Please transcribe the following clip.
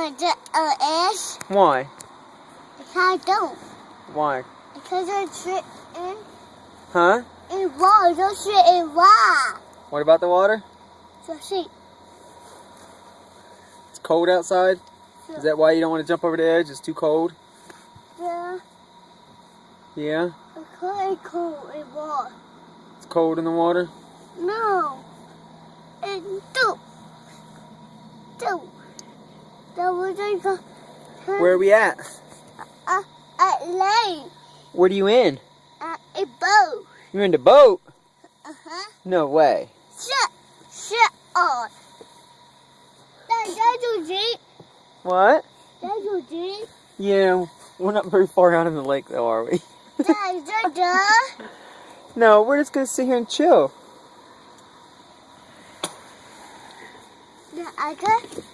S. Why? Because I don't. Why? Because I sit Huh? in water. Don't sit in water. What about the water? So see. It's cold outside? Is that why you don't want to jump over the edge? It's too cold? Yeah. Yeah? It's cold in water. It's cold in the water? No. It's two. That was like Where are we at? at lake. What are you in? A boat. You're in the boat? Uh-huh. No way. Shut on. That's your jeep. What? That's your jeep. Yeah, we're not very far out in the lake though, are we? That's No, we're just gonna sit here and chill. the